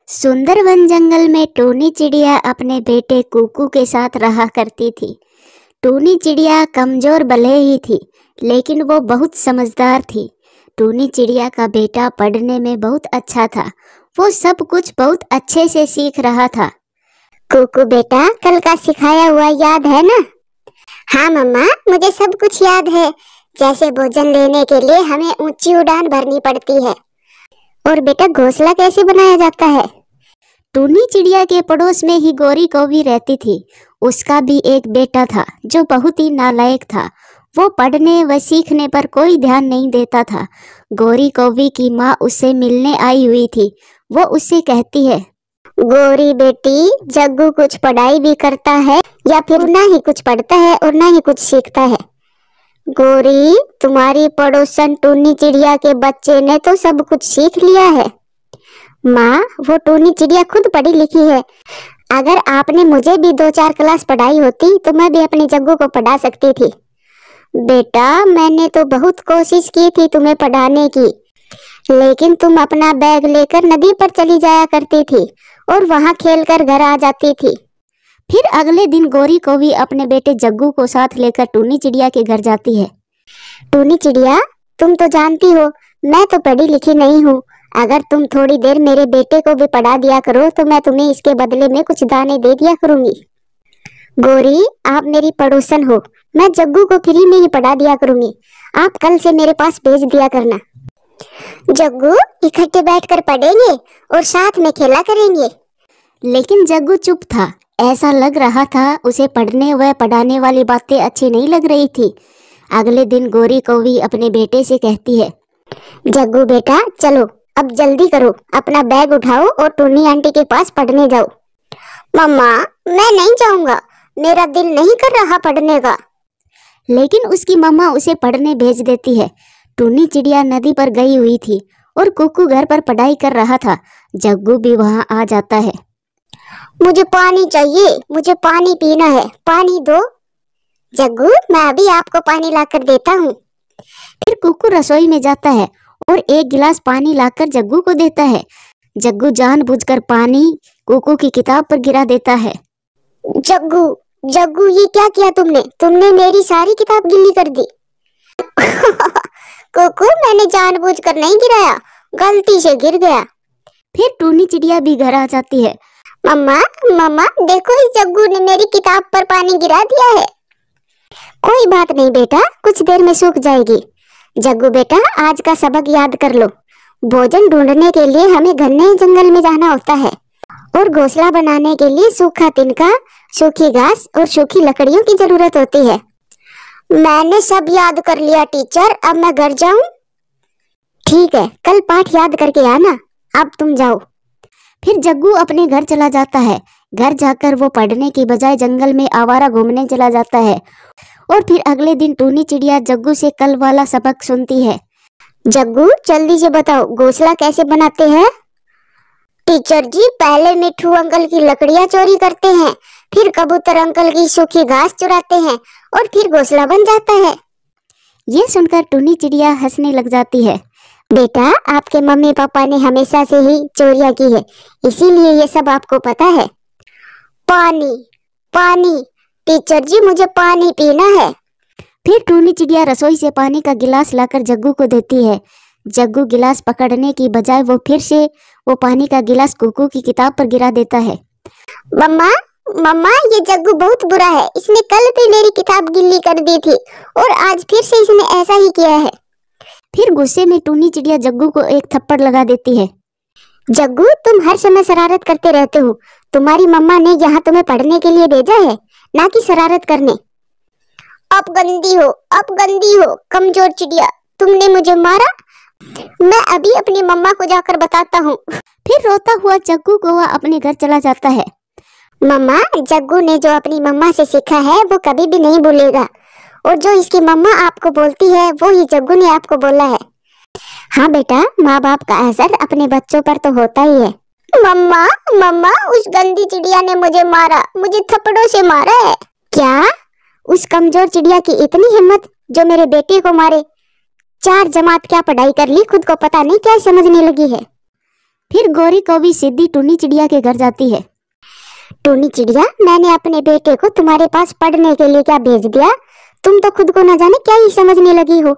सुंदर वन जंगल में टूनी चिड़िया अपने बेटे कुकू के साथ रहा करती थी। टूनी चिड़िया कमजोर भले ही थी, लेकिन वो बहुत समझदार थी। टूनी चिड़िया का बेटा पढ़ने में बहुत अच्छा था। वो सब कुछ बहुत अच्छे से सीख रहा था। कुकू बेटा, कल का सिखाया हुआ याद है ना? हाँ मम्मा, मुझे सब कुछ याद है। जैसे भोजन लेने के लिए हमें ऊंची उड़ान भरनी पड़ती है। और बेटा, घोंसला कैसे बनाया जाता है? टूनी चिड़िया के पड़ोस में ही गोरी कौवी रहती थी। उसका भी एक बेटा था जो बहुत ही नालायक था। वो पढ़ने व सीखने पर कोई ध्यान नहीं देता था। गोरी कौवी की माँ उससे मिलने आई हुई थी। वो उससे कहती है, गोरी बेटी, जग्गू कुछ पढ़ाई भी करता है या फिर ना ही कुछ पढ़ता है और ना ही कुछ सीखता है? गोरी, तुम्हारी पड़ोसन टूनी चिड़िया के बच्चे ने तो सब कुछ सीख लिया है। माँ, वो टूनी चिड़िया खुद पढ़ी लिखी है। अगर आपने मुझे भी 2-4 क्लास पढ़ाई होती तो मैं भी अपने जग्गू को पढ़ा सकती थी। बेटा, मैंने तो बहुत कोशिश की थी तुम्हें पढ़ाने की, लेकिन तुम अपना बैग लेकर नदी पर चली जाया करती थी और वहाँ खेलकर घर आ जाती थी। फिर अगले दिन गोरी कौवी अपने बेटे जग्गू को साथ लेकर टूनी चिड़िया के घर जाती है। टूनी चिड़िया, तुम तो जानती हो मैं तो पढ़ी लिखी नहीं हूँ। अगर तुम थोड़ी देर मेरे बेटे को भी पढ़ा दिया करो तो मैं तुम्हें इसके बदले में कुछ दाने दे दिया करूंगी। गोरी, आप मेरी पड़ोसन हो। मैं जग्गू को फ्री में ही पढ़ा दिया करूंगी। आप कल से मेरे पास भेज दिया करना। जग्गू, इकट्ठे बैठकर पढ़ेंगे और साथ में खेला करेंगे। लेकिन जग्गू चुप था। ऐसा लग रहा था उसे पढ़ने व पढ़ाने वाली बातें अच्छी नहीं लग रही थी। अगले दिन गोरी कौवी अपने बेटे से कहती है, जग्गू बेटा, चलो अब जल्दी करो, अपना बैग उठाओ और टूनी आंटी के पास पढ़ने जाओ। मम्मा, मैं नहीं जाऊंगा, मेरा दिल नहीं कर रहा पढ़ने का। लेकिन उसकी मम्मा उसे पढ़ने भेज देती है। टूनी चिड़िया नदी पर गई हुई थी और कुकू घर पर पढ़ाई कर रहा था। जग्गू भी वहां आ जाता है। मुझे पानी चाहिए, मुझे पानी पीना है, पानी दो। जग्गू, मैं अभी आपको पानी लाकर देता हूँ। फिर कुकू रसोई में जाता है और एक गिलास पानी लाकर जग्गू को देता है। जग्गू जानबूझकर पानी कुकू की किताब पर गिरा देता है। जग्गू, जग्गू, ये क्या किया तुमने? तुमने मेरी सारी किताब गीली कर दी। कुकू, मैंने जानबूझकर नहीं गिराया, गलती से गिर गया। फिर टूनी चिड़िया भी घर आ जाती है। मम्मा, मम्मा, देखो इस जग्गू ने मेरी किताब पर पानी गिरा दिया है। कोई बात नहीं बेटा, कुछ देर में सूख जाएगी। जग्गू बेटा, आज का सबक याद कर लो। भोजन ढूंढने के लिए हमें घने जंगल में जाना होता है और घोंसला बनाने के लिए सूखा तिनका, सूखी घास और सूखी लकड़ियों की जरूरत होती है। मैंने सब याद कर लिया टीचर, अब मैं घर जाऊं? ठीक है, कल पाठ याद करके आना। अब तुम जाओ। फिर जग्गू अपने घर चला जाता है। घर जाकर वो पढ़ने की बजाय जंगल में आवारा घूमने चला जाता है। और फिर अगले दिन टूनी चिड़िया जग्गू से कल वाला सबक सुनती है। जग्गू, जल्दी से बताओ, घोंसला कैसे बनाते हैं? टीचर जी, पहले मिट्ठू अंकल की लकड़ियां चोरी करते हैं, फिर कबूतर अंकल की सूखी घास चुराते हैं और फिर घोंसला बन जाता है। ये सुनकर टूनी चिड़िया हंसने लग जाती है। बेटा, आपके मम्मी पापा ने हमेशा से ही चोरियां की है, इसीलिए ये सब आपको पता है। पानी, पानी, टीचर जी, मुझे पानी पीना है। फिर टूनी चिड़िया रसोई से पानी का गिलास लाकर जग्गू को देती है। जग्गू गिलास पकड़ने की बजाय वो फिर से वो पानी का गिलास कुकू की किताब पर गिरा देता है। मम्मा, मम्मा, ये जग्गू बहुत बुरा है। इसने कल भी मेरी किताब गिल्ली कर दी थी और आज फिर से इसने ऐसा ही किया है। फिर गुस्से में टूनी चिड़िया जग्गू को एक थप्पड़ लगा देती है। जग्गू, तुम हर समय शरारत करते रहते हो। तुम्हारी मम्मा ने यहाँ तुम्हें पढ़ने के लिए भेजा है, ना कि शरारत करने। अब गंदी हो, अब गंदी हो, कमजोर चिड़िया, तुमने मुझे मारा। मैं अभी अपनी मम्मा को जाकर बताता हूँ। फिर रोता हुआ जग्गू कौवा अपने घर चला जाता है। मम्मा, जग्गू ने जो अपनी मम्मा से सीखा है वो कभी भी नहीं भूलेगा, और जो इसकी मम्मा आपको बोलती है वो ही जग्गू ने आपको बोला है। हाँ बेटा, माँ बाप का असर अपने बच्चों पर तो होता ही है। मम्मा, मम्मा, उस गंदी चिड़िया ने मुझे मारा, मुझे थप्पड़ों से मारा है। क्या? उस कमजोर चिड़िया की इतनी हिम्मत जो मेरे बेटे को मारे? 4 जमात क्या पढ़ाई कर ली, खुद को पता नहीं क्या समझने लगी है। फिर गोरी कौवी सीधी टूनी चिड़िया के घर जाती है। टूनी चिड़िया, मैंने अपने बेटे को तुम्हारे पास पढ़ने के लिए क्या भेज दिया? तुम तो खुद को न जाने क्या ही समझने लगी हो।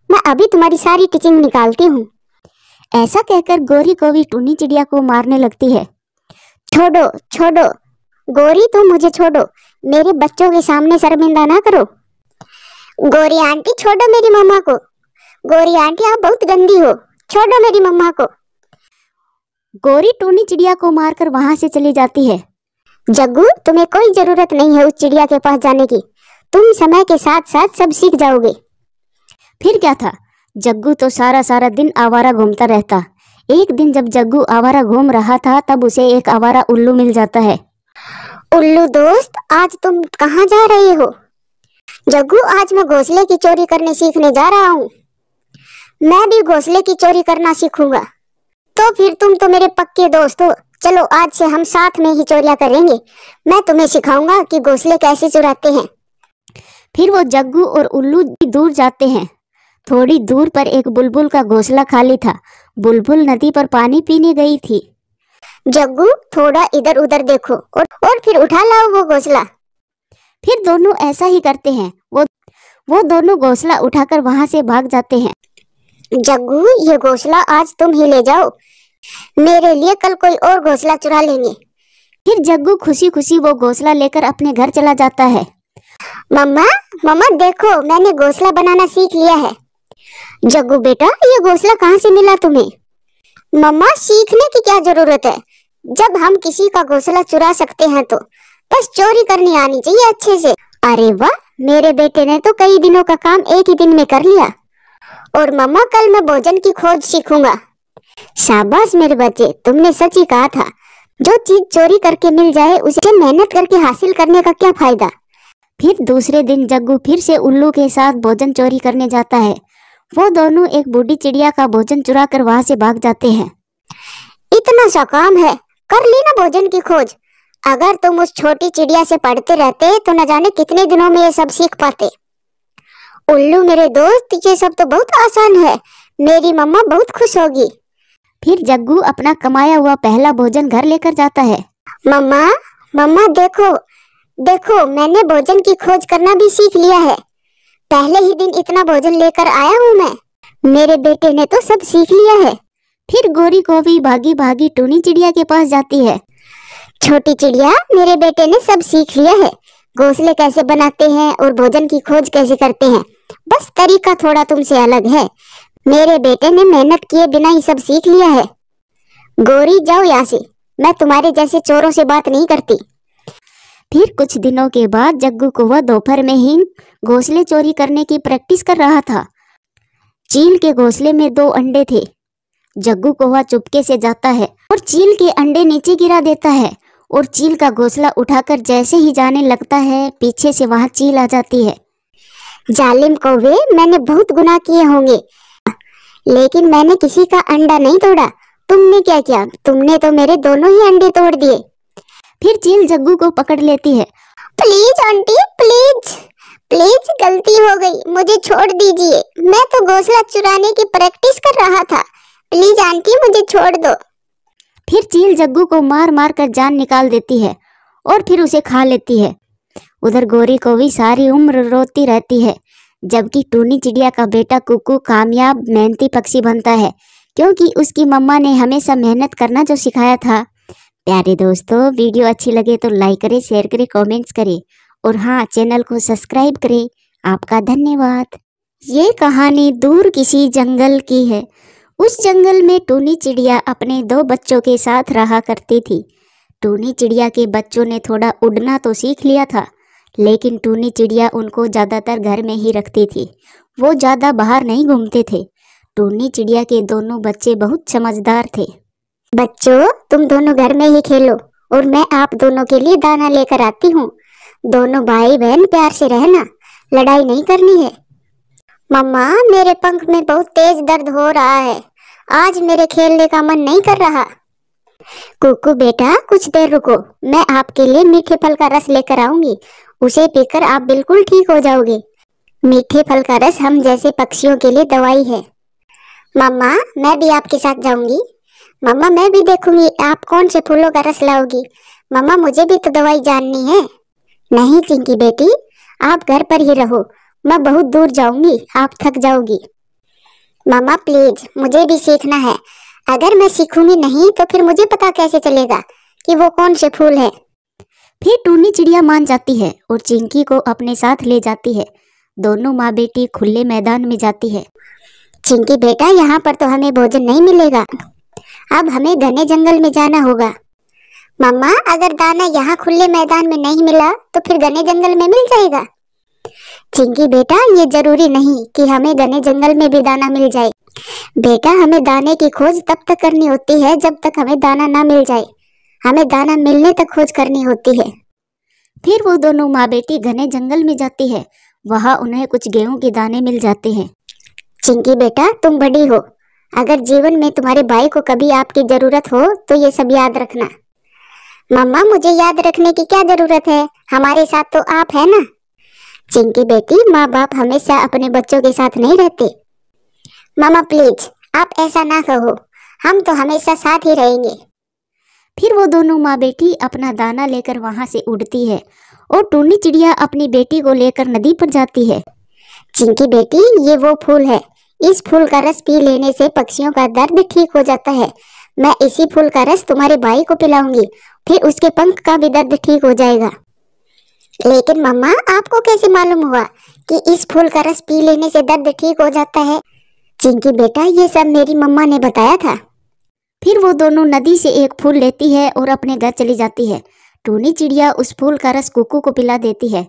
मैं अभी तुम्हारी सारी टीचिंग निकालती हूँ। ऐसा कहकर गोरी कौवी टूनी चिड़िया को मारने लगती है। छोड़ो छोड़ो गोरी, तुम मुझे छोड़ो, मेरे बच्चों के सामने शर्मिंदा ना करो। गोरी आंटी, छोड़ो मेरी मम्मा को। गोरी आंटी, आप बहुत गंदी हो, छोड़ो मेरी मम्मा को। गोरी टूनी चिड़िया को मारकर वहां से चली जाती है। जग्गू, तुम्हें कोई जरूरत नहीं है उस चिड़िया के पास जाने की। तुम समय के साथ साथ सब सीख जाओगे। फिर क्या था, जग्गू तो सारा सारा दिन आवारा घूमता रहता। एक दिन जब जग्गू आवारा घूम रहा था तब उसे एक आवारा उल्लू मिल जाता है। उल्लू दोस्त, आज तुम कहाँ जा रहे हो? जग्गू, आज मैं घोंसले की चोरी करने सीखने जा रहा हूँ। मैं भी घोंसले की चोरी करना सीखूंगा। तो फिर तुम तो मेरे पक्के दोस्त हो। चलो आज से हम साथ में ही चोरियां करेंगे। मैं तुम्हें सिखाऊंगा कि घोंसले कैसे चुराते हैं। फिर वो जग्गू और उल्लू दूर जाते हैं। थोड़ी दूर पर एक बुलबुल का घोंसला खाली था। बुलबुल नदी पर पानी पीने गई थी। जग्गू, थोड़ा इधर उधर देखो और फिर उठा लाओ वो घोंसला। फिर दोनों ऐसा ही करते हैं। वो दोनों घोंसला उठाकर वहां से भाग जाते हैं। जग्गू, ये घोंसला आज तुम ही ले जाओ। मेरे लिए कल कोई और घोंसला चुरा लेंगे। फिर जग्गू खुशी खुशी वो घोंसला लेकर अपने घर चला जाता है। मम्मा मम्मा देखो, मैंने घोंसला बनाना सीख लिया है। जग्गू बेटा, ये घोंसला कहाँ से मिला तुम्हें? मम्मा, सीखने की क्या जरूरत है? जब हम किसी का घोंसला चुरा सकते हैं तो बस चोरी करनी आनी चाहिए अच्छे से। अरे वाह, मेरे बेटे ने तो कई दिनों का काम एक ही दिन में कर लिया। और मम्मा, कल मैं भोजन की खोज सीखूंगा। शाबाश मेरे बच्चे, तुमने सच ही कहा था। जो चीज चोरी करके मिल जाए उसे मेहनत करके हासिल करने का क्या फायदा। फिर दूसरे दिन जग्गू फिर से उल्लू के साथ भोजन चोरी करने जाता है। वो दोनों एक बूढ़ी चिड़िया का भोजन चुरा कर वहां से भाग जाते हैं। इतना सा काम है, कर ली ना भोजन की खोज। अगर तुम उस छोटी चिड़िया से पढ़ते रहते तो न जाने कितने दिनों में ये सब सीख पाते। उल्लू मेरे दोस्त, ये सब तो बहुत आसान है। मेरी मम्मा बहुत खुश होगी। फिर जग्गू अपना कमाया हुआ पहला भोजन घर लेकर जाता है। मम्मा मम्मा देखो देखो, मैंने भोजन की खोज करना भी सीख लिया है। पहले ही दिन इतना भोजन लेकर आया हूँ मैं। मेरे बेटे ने तो सब सीख लिया है। फिर गोरी कौवी भागी भागी टूनी चिड़िया के पास जाती है। छोटी चिड़िया, मेरे बेटे ने सब सीख लिया है। घोंसले कैसे बनाते हैं और भोजन की खोज कैसे करते हैं। बस तरीका थोड़ा तुमसे अलग है। मेरे बेटे ने मेहनत किए बिना ही सब सीख लिया है। गोरी, जाओ यहाँ से, मैं तुम्हारे जैसे चोरों से बात नहीं करती। फिर कुछ दिनों के बाद जग्गू को वह दोपहर में ही घोंसले चोरी करने की प्रैक्टिस कर रहा था। चील के घोंसले में 2 अंडे थे। जग्गू को वह चुपके से जाता है और चील के अंडे नीचे गिरा देता है और चील का घोंसला उठाकर जैसे ही जाने लगता है पीछे से वहां चील आ जाती है। जालिम कौवे, मैंने बहुत गुनाह किए होंगे, लेकिन मैंने किसी का अंडा नहीं तोड़ा। तुमने क्या किया? तुमने तो मेरे दोनों ही अंडे तोड़ दिए। फिर चील जग्गू को पकड़ लेती है। प्लीज आंटी, प्लीज प्लीज, गलती हो गई, मुझे छोड़ दीजिए। मैं तो घोंसला चुराने की प्रैक्टिस कर रहा था। प्लीज आंटी, मुझे छोड़ दो। फिर चील जग्गू को मार मार कर जान निकाल देती है और फिर उसे खा लेती है। उधर गोरी कौवी सारी उम्र रोती रहती है, जबकि टूनी चिड़िया का बेटा कुकू कामयाब मेहनती पक्षी बनता है, क्योंकि उसकी मम्मा ने हमेशा मेहनत करना जो सिखाया था। प्यारे दोस्तों, वीडियो अच्छी लगे तो लाइक करें, शेयर करें, कमेंट्स करें और हाँ, चैनल को सब्सक्राइब करें। आपका धन्यवाद। ये कहानी दूर किसी जंगल की है। उस जंगल में टूनी चिड़िया अपने 2 बच्चों के साथ रहा करती थी। टूनी चिड़िया के बच्चों ने थोड़ा उड़ना तो सीख लिया था, लेकिन टूनी चिड़िया उनको ज़्यादातर घर में ही रखती थी। वो ज़्यादा बाहर नहीं घूमते थे। टूनी चिड़िया के दोनों बच्चे बहुत समझदार थे। बच्चों, तुम दोनों घर में ही खेलो और मैं आप दोनों के लिए दाना लेकर आती हूँ। दोनों भाई बहन प्यार से रहना, लड़ाई नहीं करनी है। मम्मा, मेरे पंख में बहुत तेज दर्द हो रहा है। आज मेरे खेलने का मन नहीं कर रहा। कुकू बेटा, कुछ देर रुको, मैं आपके लिए मीठे फल का रस लेकर आऊंगी। उसे पीकर आप बिल्कुल ठीक हो जाओगे। मीठे फल का रस हम जैसे पक्षियों के लिए दवाई है। मम्मा, मैं भी आपके साथ जाऊंगी। मम्मा मैं भी देखूंगी आप कौन से फूलों का रस लाओगी। मम्मा मुझे भी तो दवाई जाननी है। नहीं चिंकी बेटी, आप घर पर ही रहो, मैं बहुत दूर जाऊंगी, आप थक जाओगी। मम्मा प्लीज, मुझे भी सीखना है। अगर मैं सीखूंगी नहीं तो फिर मुझे पता कैसे चलेगा कि वो कौन से फूल है। फिर टूनी चिड़िया मान जाती है और चिंकी को अपने साथ ले जाती है। दोनों माँ बेटी खुले मैदान में जाती है। चिंकी बेटा, यहाँ पर तो हमें भोजन नहीं मिलेगा, अब हमें घने जंगल में जाना होगा। मम्मा अगर दाना यहाँ खुले मैदान में नहीं मिला तो फिर घने जंगल में मिल जाएगा। चिंकी बेटा, ये जरूरी नहीं कि हमें घने जंगल में भी दाना मिल जाए। बेटा हमें दाने की खोज तब तक करनी होती है जब तक हमें दाना ना मिल जाए। हमें दाना मिलने तक खोज करनी होती है। फिर वो दोनों माँ बेटी घने जंगल में जाती है। वहाँ उन्हें कुछ गेहूं के दाने मिल जाते हैं। चिंकी बेटा तुम बड़ी हो, अगर जीवन में तुम्हारे भाई को कभी आपकी जरूरत हो तो ये सब याद रखना। मम्मा मुझे याद रखने की क्या जरूरत है, हमारे साथ तो आप है ना। चिंकी बेटी, माँ बाप हमेशा अपने बच्चों के साथ नहीं रहते। मम्मा प्लीज आप ऐसा ना कहो, हम तो हमेशा साथ ही रहेंगे। फिर वो दोनों माँ बेटी अपना दाना लेकर वहाँ से उड़ती है और टूनी चिड़िया अपनी बेटी को लेकर नदी पर जाती है। चिंकी बेटी, ये वो फूल है, इस फूल का रस पी लेने से पक्षियों का दर्द ठीक हो जाता है। मैं इसी फूल का रस तुम्हारे भाई को पिलाऊंगी, फिर उसके पंख का भी दर्द ठीक हो जाएगा। लेकिन मम्मा आपको कैसे मालूम हुआ कि इस फूल का रस पी लेने से दर्द ठीक हो जाता है। चिंकी बेटा, ये सब मेरी मम्मा ने बताया था। फिर वो दोनों नदी से एक फूल लेती है और अपने घर चली जाती है। टूनी चिड़िया उस फूल का रस कुकू को पिला देती है।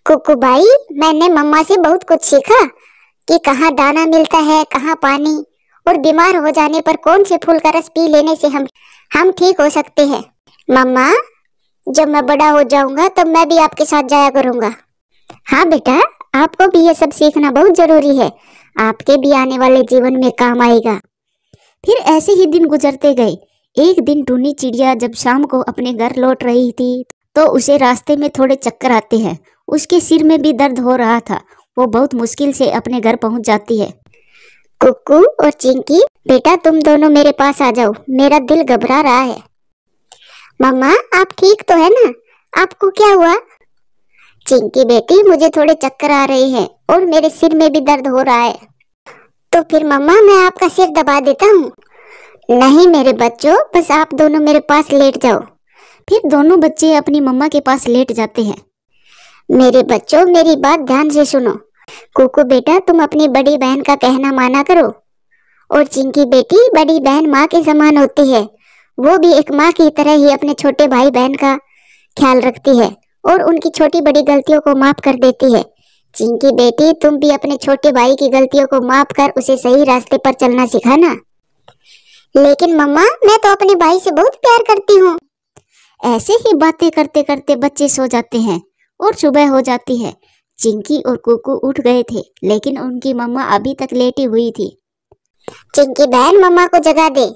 कुकू भाई, मैंने मम्मा से बहुत कुछ सीखा कि कहाँ दाना मिलता है, कहाँ पानी, और बीमार हो जाने पर कौन से फूल का रस पी लेने से हम ठीक हो सकते हैं। मम्मा जब मैं बड़ा हो जाऊंगा तब मैं भी आपके साथ जाया करूंगा। हाँ बेटा, आपको भी ये सब सीखना बहुत जरूरी है, आपके भी आने वाले जीवन में काम आएगा। फिर ऐसे ही दिन गुजरते गए। एक दिन टूनी चिड़िया जब शाम को अपने घर लौट रही थी तो उसे रास्ते में थोड़े चक्कर आते हैं। उसके सिर में भी दर्द हो रहा था। वो बहुत मुश्किल से अपने घर पहुंच जाती है। कुकू और चिंकी बेटा, तुम दोनों मेरे पास आ जाओ, मेरा दिल घबरा रहा है। मम्मा आप ठीक तो है ना, आपको क्या हुआ। चिंकी बेटी, मुझे थोड़े चक्कर आ रहे हैं और मेरे सिर में भी दर्द हो रहा है। तो फिर मम्मा मैं आपका सिर दबा देता हूँ। नहीं मेरे बच्चों, बस आप दोनों मेरे पास लेट जाओ। फिर दोनों बच्चे अपनी मम्मा के पास लेट जाते हैं। मेरे बच्चों मेरी बात ध्यान से सुनो। कुकू बेटा, तुम अपनी बड़ी बहन का कहना माना करो। और चिंकी बेटी, बड़ी बहन माँ के समान होती है, वो भी एक माँ की तरह ही अपने छोटे भाई बहन का ख्याल रखती है और उनकी छोटी बड़ी गलतियों को माफ कर देती है। चिंकी बेटी, तुम भी अपने छोटे भाई की गलतियों को माफ कर उसे सही रास्ते पर चलना सिखाना। लेकिन मम्मा मैं तो अपने भाई से बहुत प्यार करती हूँ। ऐसे ही बातें करते करते बच्चे सो जाते हैं और सुबह हो जाती है। चिंकी और कुकू उठ गए थे लेकिन उनकी मम्मा अभी तक लेटी हुई थी। चिंकी बहन मम्मा को जगा दे,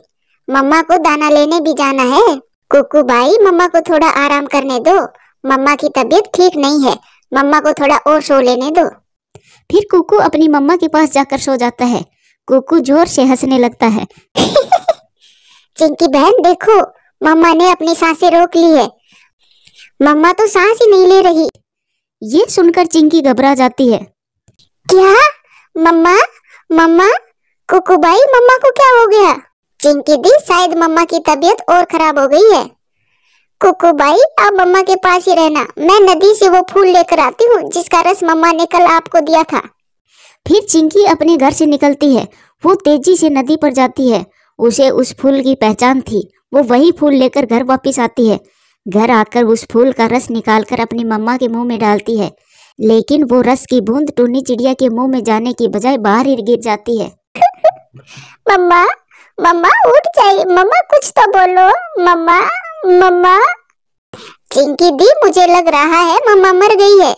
मम्मा को दाना लेने भी जाना है। कुकू भाई, मम्मा को थोड़ा आराम करने दो, मम्मा की तबीयत ठीक नहीं है, मम्मा को थोड़ा और सो लेने दो। फिर कुकू अपनी मम्मा के पास जाकर सो जाता है। कुकू जोर से हंसने लगता है। चिंकी बहन देखो, मम्मा ने अपनी सांसें रोक ली है, मम्मा तो सांस ही नहीं ले रही। ये सुनकर चिंकी घबरा जाती है। क्या मम्मा, मम्मा, कुकू भाई मम्मा को क्या हो गया। चिंकी दी, शायद मम्मा की तबीयत और खराब हो गई है। कुकू भाई आप मम्मा के पास ही रहना, मैं नदी से वो फूल लेकर आती हूँ जिसका रस मम्मा ने कल आपको दिया था। फिर चिंकी अपने घर से निकलती है। वो तेजी से नदी पर जाती है। उसे उस फूल की पहचान थी। वो वही फूल लेकर घर वापस आती है। घर आकर उस फूल का रस निकालकर अपनी मम्मा के मुंह में डालती है, लेकिन वो रस की बूंद टूनी चिड़िया के मुंह में जाने की बजाय बाहर ही गिर जाती है। मम्मा, मम्मा उठ जाइए, मम्मा कुछ तो बोलो, मम्मा, मम्मा। चिंकी दी, मुझे लग रहा है मम्मा मर गई है।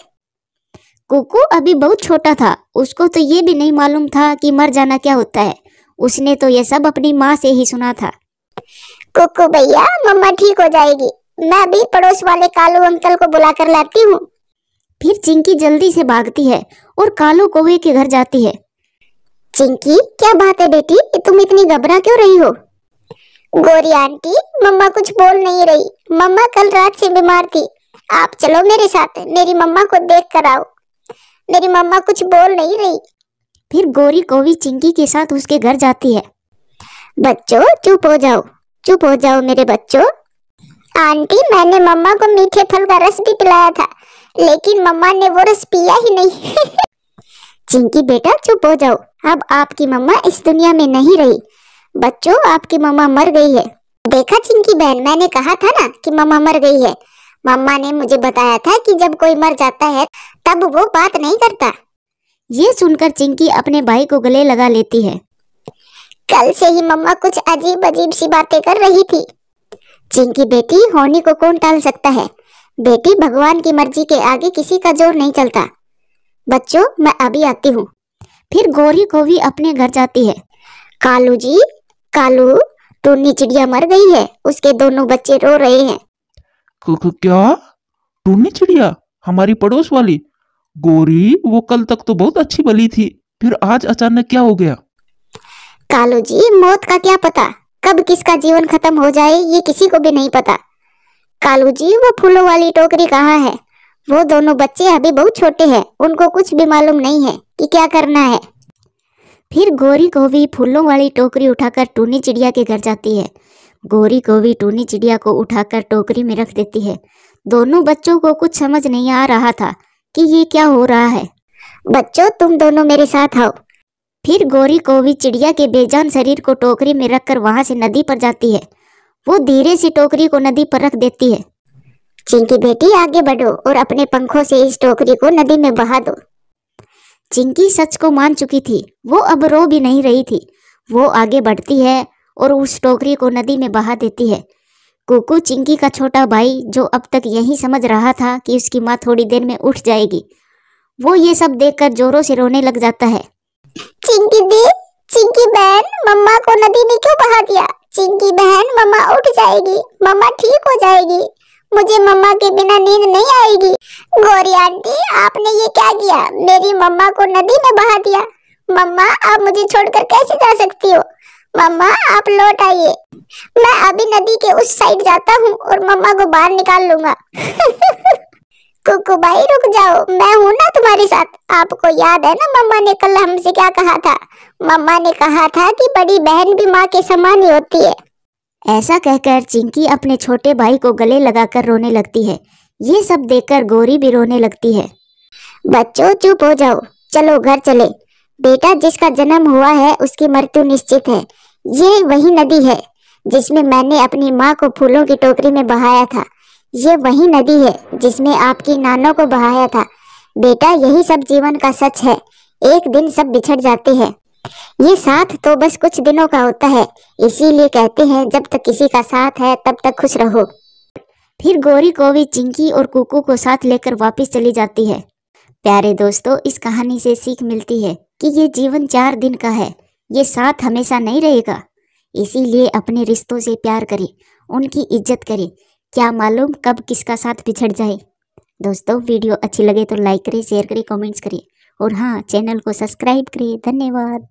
कुकू अभी बहुत छोटा था, उसको तो ये भी नहीं मालूम था कि मर जाना क्या होता है। उसने तो ये सब अपनी माँ से ही सुना था। कुकू भैया, मम्मा ठीक हो जाएगी, मैं भी पड़ोस वाले कालू अंकल को बुला कर लाती हूँ। फिर चिंकी जल्दी से भागती है और कालू कौवे के घर जाती है। चिंकी, क्या बात है बेटी, तुम इतनी घबरा क्यों रही हो। गोरी आंटी, मम्मा कुछ बोल नहीं रही। मम्मा कल रात से बीमार थी। आप चलो मेरे साथ, मेरी मम्मा को देख कर आओ। मेरी मम्मा कुछ बोल नहीं रही। फिर गोरी कौवी चिंकी के साथ उसके घर जाती है। बच्चों चुप हो जाओ मेरे बच्चों। आंटी, मैंने मम्मा को मीठे फल का रस भी पिलाया था, लेकिन मम्मा ने वो रस पिया ही नहीं। चिंकी बेटा चुप हो जाओ, अब आपकी मम्मा इस दुनिया में नहीं रही। बच्चों, आपकी मम्मा मर गई है। देखा चिंकी बहन, मैंने कहा था ना कि मम्मा मर गई है। मम्मा ने मुझे बताया था कि जब कोई मर जाता है तब वो बात नहीं करता। ये सुनकर चिंकी अपने भाई को गले लगा लेती है। कल से ही मम्मा कुछ अजीब अजीब सी बातें कर रही थी। चिंकी बेटी, होने को कौन टाल सकता है। बेटी, भगवान की मर्जी के आगे किसी का जोर नहीं चलता। बच्चों, मैं अभी आती हूँ। फिर गोरी कौवी अपने घर जाती है। कालू जी, कालू, टूनी चिड़िया मर गई है। उसके दोनों बच्चे रो रहे हैं। क्या? टूनी चिड़िया? हमारी पड़ोस वाली? गोरी, वो कल तक तो बहुत अच्छी भली थी, फिर आज अचानक क्या हो गया? कालू जी, मौत का क्या पता, कब किसका जीवन खत्म हो जाए ये किसी को भी नहीं पता। कालू जी, वो फूलों वाली टोकरी कहाँ है? वो दोनों बच्चे अभी बहुत छोटे हैं, उनको कुछ भी मालूम नहीं है कि क्या करना है। फिर गोरी कौवी फूलों वाली टोकरी उठाकर टूनी चिड़िया के घर जाती है। गोरी कौवी टूनी चिड़िया को उठाकर टोकरी में रख देती है। दोनों बच्चों को कुछ समझ नहीं आ रहा था कि ये क्या हो रहा है। बच्चों, तुम दोनों मेरे साथ आओ। फिर गोरी कौवी चिड़िया के बेजान शरीर को टोकरी में रखकर वहां से नदी पर जाती है। वो धीरे से टोकरी को नदी पर रख देती है। चिंकी बेटी, आगे बढ़ो और अपने पंखों से इस टोकरी को नदी में बहा दो। चिंकी सच को मान चुकी थी, वो अब रो भी नहीं रही थी। वो आगे बढ़ती है और उस टोकरी को नदी में बहा देती है। कुकू, चिंकी का छोटा भाई, जो अब तक यही समझ रहा था कि उसकी माँ थोड़ी देर में उठ जाएगी, वो ये सब देखकर जोरों से रोने लग जाता है। चिंकी दी, चिंकी बहन, मम्मा को नदी में क्यों बहा दिया? चिंकी बहन, मम्मा उठ जाएगी, मम्मा ठीक हो जाएगी। मुझे मम्मा के बिना नींद नहीं आएगी। गोरी आंटी, आपने ये क्या किया? मेरी मम्मा को नदी में बहा दिया। मम्मा, आप मुझे छोड़कर कैसे जा सकती हो? मम्मा, आप लौट आइए। मैं अभी नदी के उस साइड जाता हूँ और मम्मा को बाहर निकाल लूंगा। कुकू भाई, रुक जाओ, मैं हूँ ना तुम्हारे साथ। आपको याद है ना मम्मा ने कल हमसे क्या कहा था? मम्मा ने कहा था कि बड़ी बहन भी माँ के समान ही होती है। ऐसा कहकर चिंकी अपने छोटे भाई को गले लगाकर रोने लगती है। ये सब देखकर गोरी भी रोने लगती है। बच्चों, चुप हो जाओ, चलो घर चले। बेटा, जिसका जन्म हुआ है उसकी मृत्यु निश्चित है। ये वही नदी है जिसमें मैंने अपनी माँ को फूलों की टोकरी में बहाया था। ये वही नदी है जिसमें आपकी नानों को बहाया था। बेटा, यही सब जीवन का सच है। एक दिन सब बिछड़ जाते हैं। ये साथ तो बस कुछ दिनों का होता है, इसीलिए कहते हैं जब तक किसी का साथ है तब तक खुश रहो। फिर गोरी कौवी चिंकी और कुकू को साथ लेकर वापस चली जाती है। प्यारे दोस्तों, इस कहानी से सीख मिलती है कि ये जीवन 4 दिन का है, ये साथ हमेशा नहीं रहेगा। इसीलिए अपने रिश्तों से प्यार करें, उनकी इज्जत करें, क्या मालूम कब किसका साथ बिछड़ जाए। दोस्तों, वीडियो अच्छी लगे तो लाइक करें, शेयर करें, कमेंट्स करें और हाँ, चैनल को सब्सक्राइब करें। धन्यवाद।